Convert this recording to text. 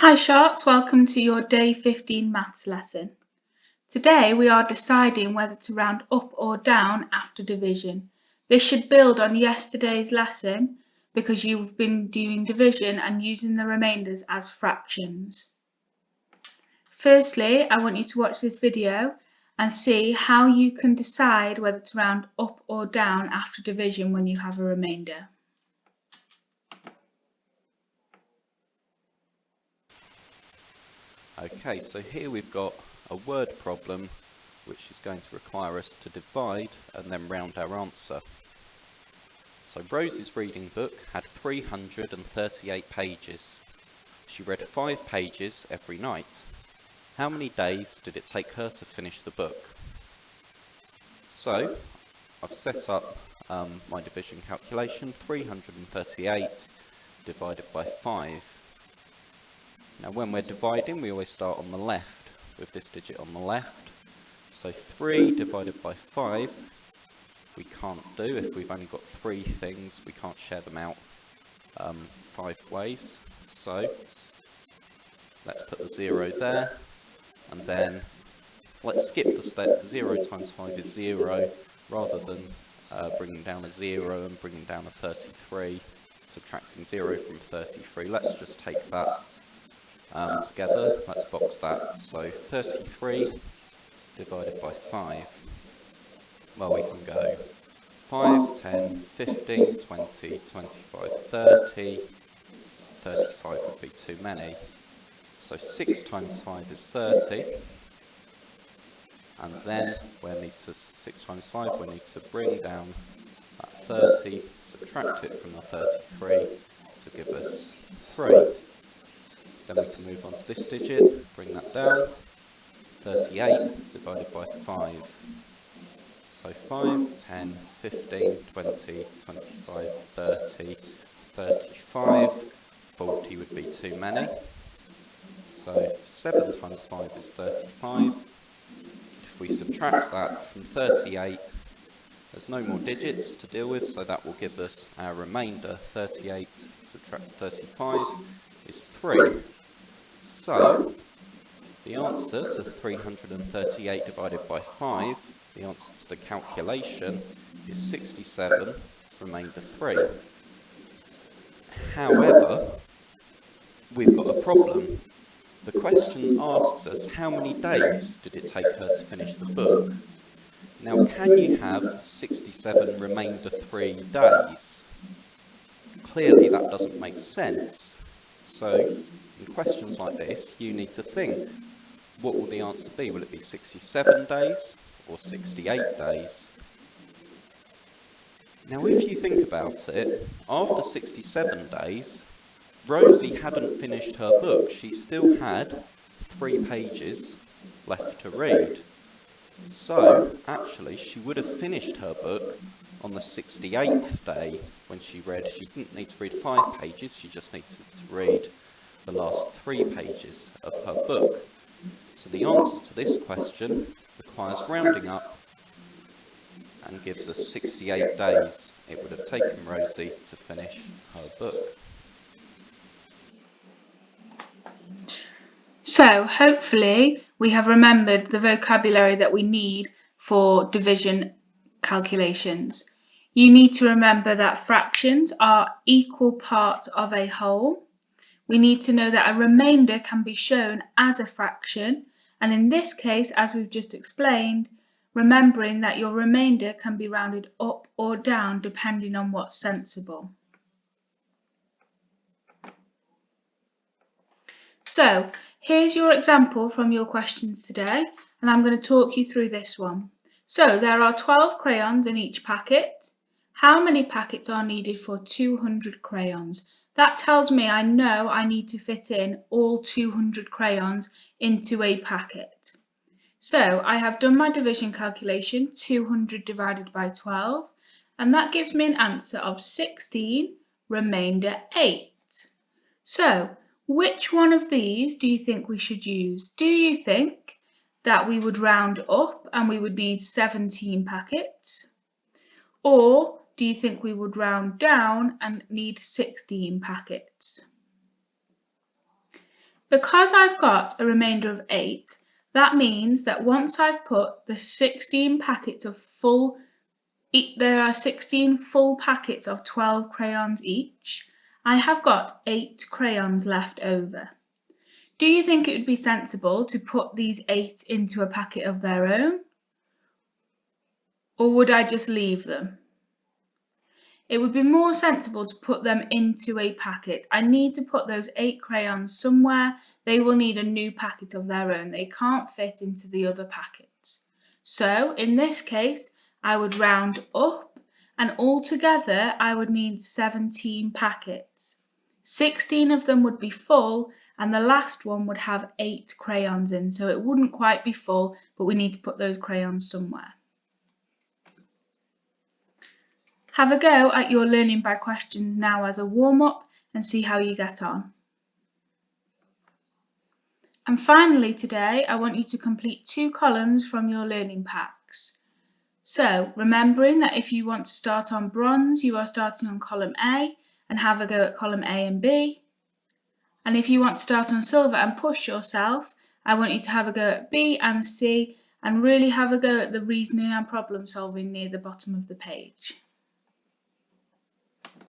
Hi Sharks, welcome to your Day 15 maths lesson. Today we are deciding whether to round up or down after division. This should build on yesterday's lesson because you've been doing division and using the remainders as fractions. Firstly, I want you to watch this video and see how you can decide whether to round up or down after division when you have a remainder. Okay, so here we've got a word problem which is going to require us to divide and then round our answer. So Rosie's reading book had 338 pages. She read 5 pages every night. How many days did it take her to finish the book? So I've set up my division calculation, 338 divided by 5. Now when we're dividing, we always start on the left with this digit on the left. So 3 divided by 5 we can't do. If we've only got 3 things, we can't share them out 5 ways. So let's put the 0 there, and then let's skip the step. 0 times 5 is 0, rather than bringing down a 0 and bringing down a 33, subtracting 0 from 33. Let's just take that together. Let's box that. So 33 divided by 5. Well, we can go 5, 10, 15, 20, 25, 30. 35 would be too many. So 6 times 5 is 30. And then we need to 6 times 5, we need to bring down that 30, subtract it from the 33 to give us 3. Then we can move on to this digit, bring that down, 38 divided by 5. So 5, 10, 15, 20, 25, 30, 35, 40 would be too many. So 7 times 5 is 35. If we subtract that from 38, there's no more digits to deal with, so that will give us our remainder. 38 subtract 35 is 3. So the answer to 338 divided by 5, the answer to the calculation, is 67, remainder 3. However, we've got a problem. The question asks us how many days did it take her to finish the book. Now, can you have 67 remainder 3 days? Clearly that doesn't make sense. So, in questions like this, you need to think, what will the answer be? Will it be 67 days or 68 days? Now, if you think about it, after 67 days, Rosie hadn't finished her book. She still had 3 pages left to read. So, actually, she would have finished her book on the 68th day when she read. She didn't need to read 5 pages, she just needed to read the last 3 pages of her book. So the answer to this question requires rounding up and gives us 68 days it would have taken Rosie to finish her book. So hopefully we have remembered the vocabulary that we need for division calculations. You need to remember that fractions are equal parts of a whole. We need to know that a remainder can be shown as a fraction, and in this case, as we've just explained, remembering that your remainder can be rounded up or down depending on what's sensible. So here's your example from your questions today, and I'm going to talk you through this one. So there are 12 crayons in each packet. How many packets are needed for 200 crayons? That tells me I know I need to fit in all 200 crayons into a packet. So I have done my division calculation, 200 divided by 12, and that gives me an answer of 16, remainder 8. So which one of these do you think we should use? Do you think that we would round up and we would need 17 packets? Or do you think we would round down and need 16 packets? Because I've got a remainder of 8, that means that once I've put the 16 packets of there are 16 full packets of 12 crayons each, I have got 8 crayons left over. Do you think it would be sensible to put these 8 into a packet of their own? Or would I just leave them? It would be more sensible to put them into a packet. I need to put those 8 crayons somewhere. They will need a new packet of their own. They can't fit into the other packets. So in this case, I would round up, and altogether I would need 17 packets. 16 of them would be full, and the last one would have 8 crayons in, so it wouldn't quite be full, but we need to put those crayons somewhere. Have a go at your learning by questions now as a warm-up and see how you get on. And finally today, I want you to complete 2 columns from your learning packs. So, remembering that if you want to start on bronze, you are starting on column A and have a go at column A and B. And if you want to start on silver and push yourself, I want you to have a go at B and C and really have a go at the reasoning and problem solving near the bottom of the page.